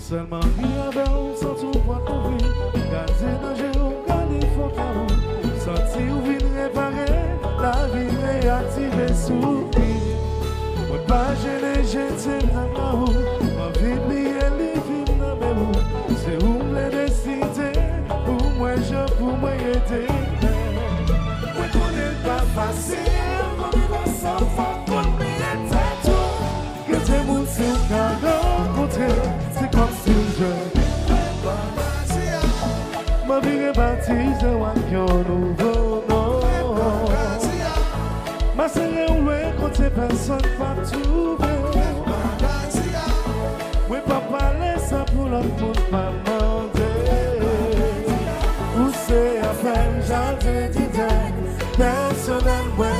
Seulement qui avait un sans tout point de vie. Gardez danger ou gardez faux carreau. Senti ou vine réparer. La vie réactive soupir. Moi pas gêné, j'étais dans ma roue. Ma vie pliée, les films dans mes roues. C'est où me décider. Pour moi, je pour moi aider. Moi connais pas facile. Mon vivant sans fond, qu'on m'y tout. Que t'es mon sur qu'à rencontrer. C'est comme si je ma vie est baptisée avec un nouveau nom. Ma sœur est où loin quand c'est personne pas trouver. Oui, papa laisse ça pour l'autre monde pas demander. Où c'est à faire, j'avais dit personnellement.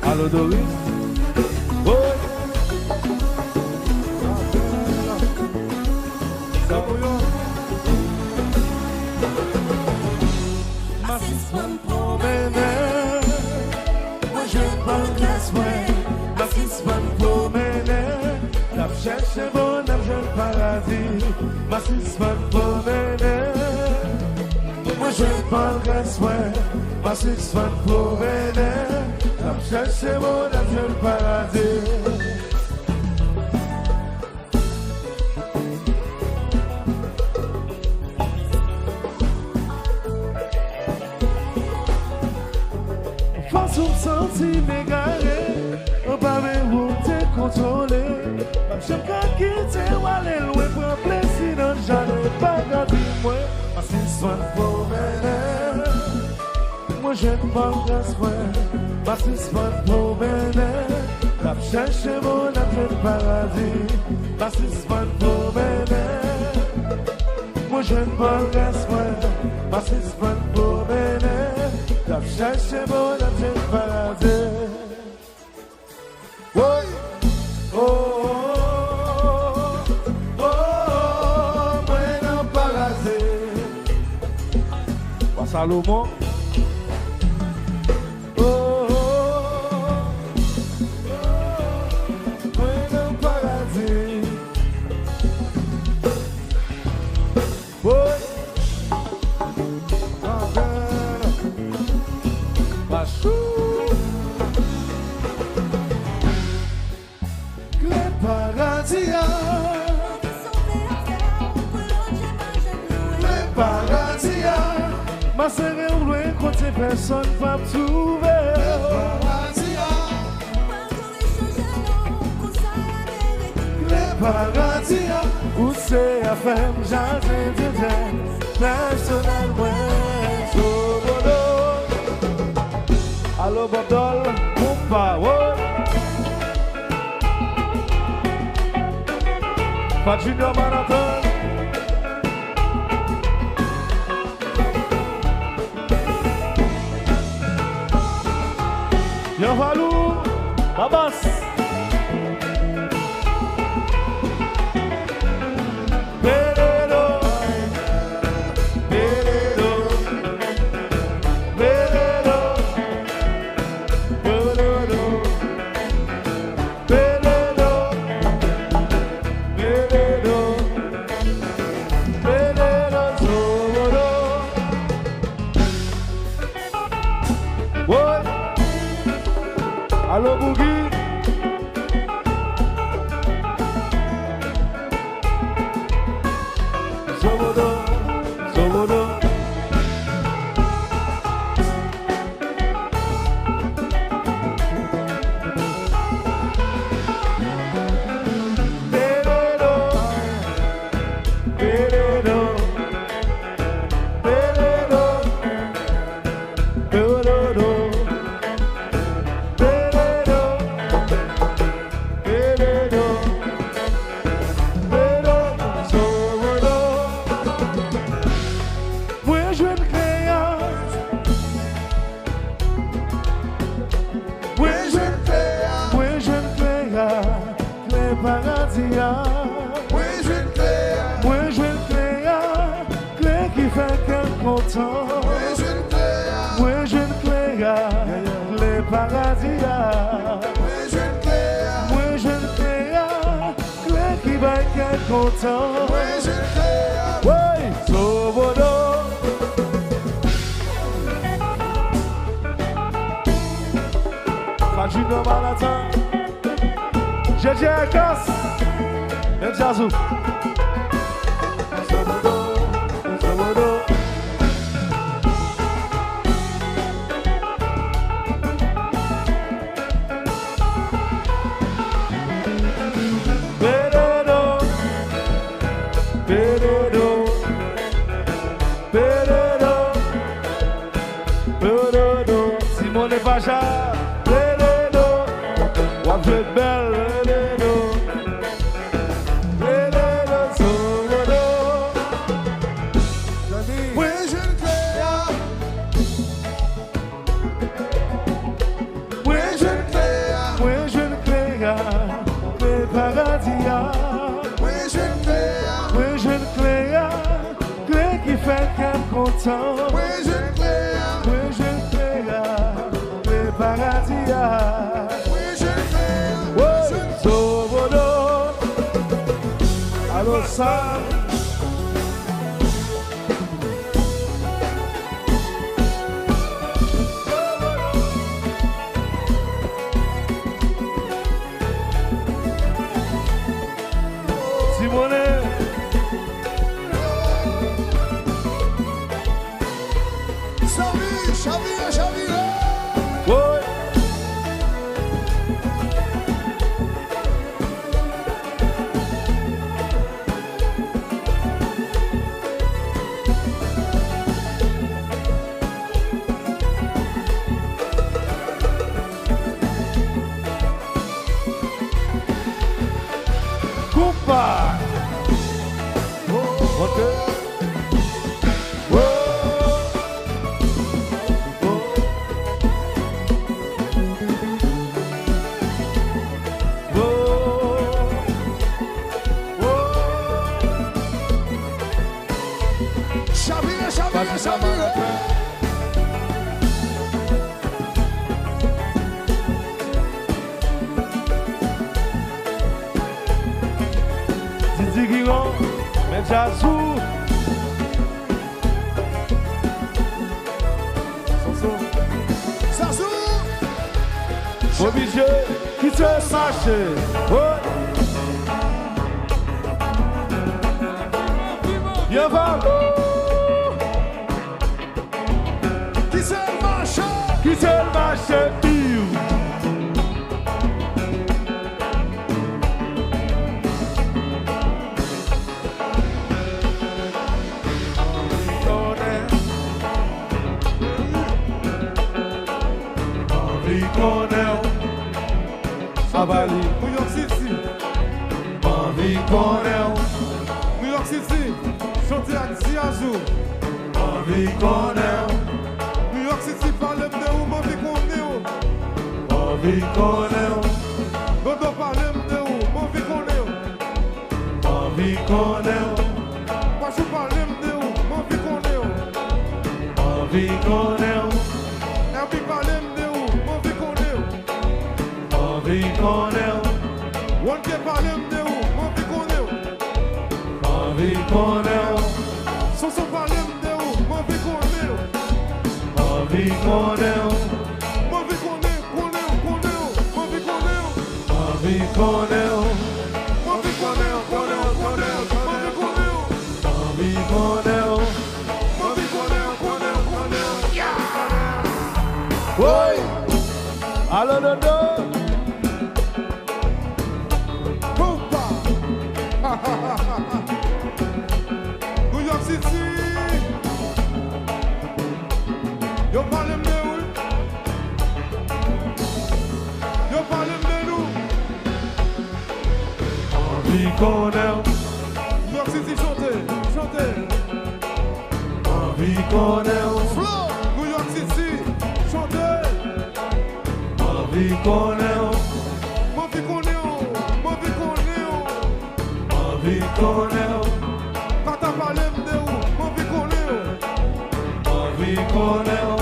Allo Doris, cherche bon argent paradis, ma six man promener. Moi je parle soin, ma six man promener. Cherche bon argent paradis. Face au senti m'égaré, on va me contrôler. Chacun qui t'est allé loin pour plaisir, non, j'en ai pas gardé moi. Parce qu'il soit promener. Moi j'aime pas le soin. Parce qu'il soit promener. La cherche mon âme paradis. Parce qu'il soit promener. Moi j'aime pas le soin. Parce qu'il soit promener. La cherche mon âme paradis. Oh, Salomon. Oh, oh, dans le paradis. Oh, Machou. Le paradis. Le paradis. Ma sœur est où loin quand ces personnes pas me trouver. Le paradis, où c'est à faire, j'avais dit personnellement. Allo Bodol, Pompa, Pas Junior Marathon. Yo Valou, Babas. Belero, Belero, Belero, Belero, Belero. content. Oui, je crée. Oui, Sobodo. Fajino Manhattan. JJ Akos. Et Jazou. Sobodo. Sobodo. Simone Pacha, Ledo, Wapje Bell, Ledo, Sobodo. Oui, je crée. Oui, je crée, mais Pagadia. Oui, je crée. Oui, je crée, crée qui fait qu'un content. Oui, je crée. Oui, je crée, mais Pagadia. Oui, je crée. Oui, Sobodo. Allo Sam. Simone. Chavire. Oui. Compa. Ok. Chavire. Didi Guiron, mais Jazou. Zazou. Obligé, qui te marche. Ouais. Viens va. Qui c'est le marché? Qui te marche. Avali, New York City, Envie Cornell, New York City, chanter avec Ziazou. Envie Cornell, New York City, parle de où, mon vie qu'on est où. Envie Cornell, Dodo parle de où, mon vie qu'on est où. Envie Cornell, Pachou parle de où, mon vie qu'on est où. Envie Cornell, Herbi parle de où, mon vie qu'on est où. Envie Cornell, One K parle de où, mon vie qu'on est où. Envie Cornell, Soso parle de où, mon vie qu'on est où. Envie Cornell, Mon vie qu'on est où, mon vie qu'on est où. Envie Cornell, Mon vie qu'on est où, mon vie qu'on est où. Envie Cornell, Mon vie qu'on est où. oui, allô Dodo, Compa. New York City. Yo parle de où? Yo parle de nous. Envie Cornell, New York City, chantez. Envie Cornell, Flow. New York City, chantez. Envie Cornell, Mon vie qu'on est où? Envie Cornell, Quand t'as parlé de où? Mon vie qu'on est où? Envie Cornell,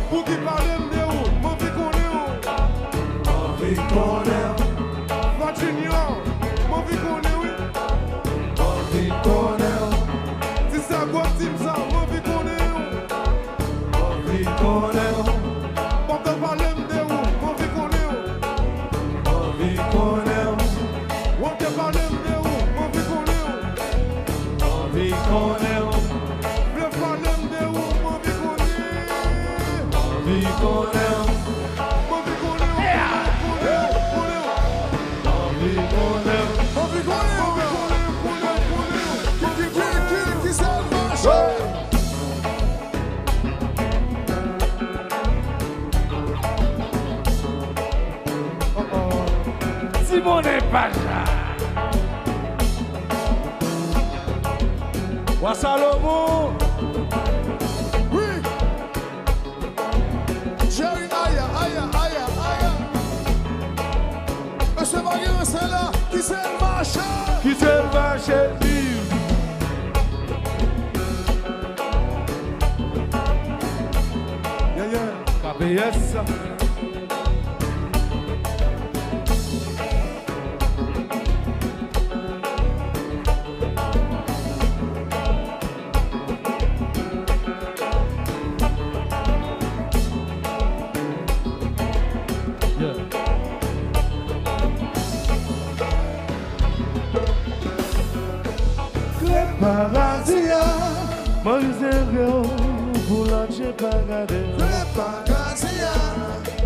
Pour qui parle de où? Mon vie qu'on est où? Envie Cornell, Virginia, mon vie qu'on est où? envie connaître. Si ça go team ça, envie connaître. Envie connaître. Bon te parler de où, envie connaître. Envie connaître. On te parler de où, envie connaître. Envie connaître. Le parler de où, envie connaître. Envie connaître. Envie connaître. Envie connaître. Envie connaître. Qui c'est le marché? Simon n'est pas là. Wa Salomon. Oui. Jerry, aïe, aïe, aïe, aïe. Monsieur Marion, c'est là. Qui c'est le marché? Qui se va chez lui. Yeah, yeah. KBS. Paradia, Moïse Réo, pour la j'ai pas gardé. Le Pagasia.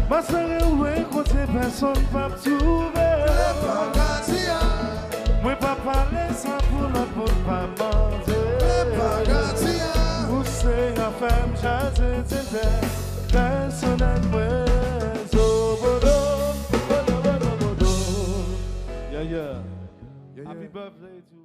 Ma soeur ouais, côté personne pas trouver. Le Pagasia. Moi pas parler sans pour la pour pas manger. Le Pagasia. Vous c'est la femme chasse c'était personne moi sobodo. Yeah yeah. Happy birthday to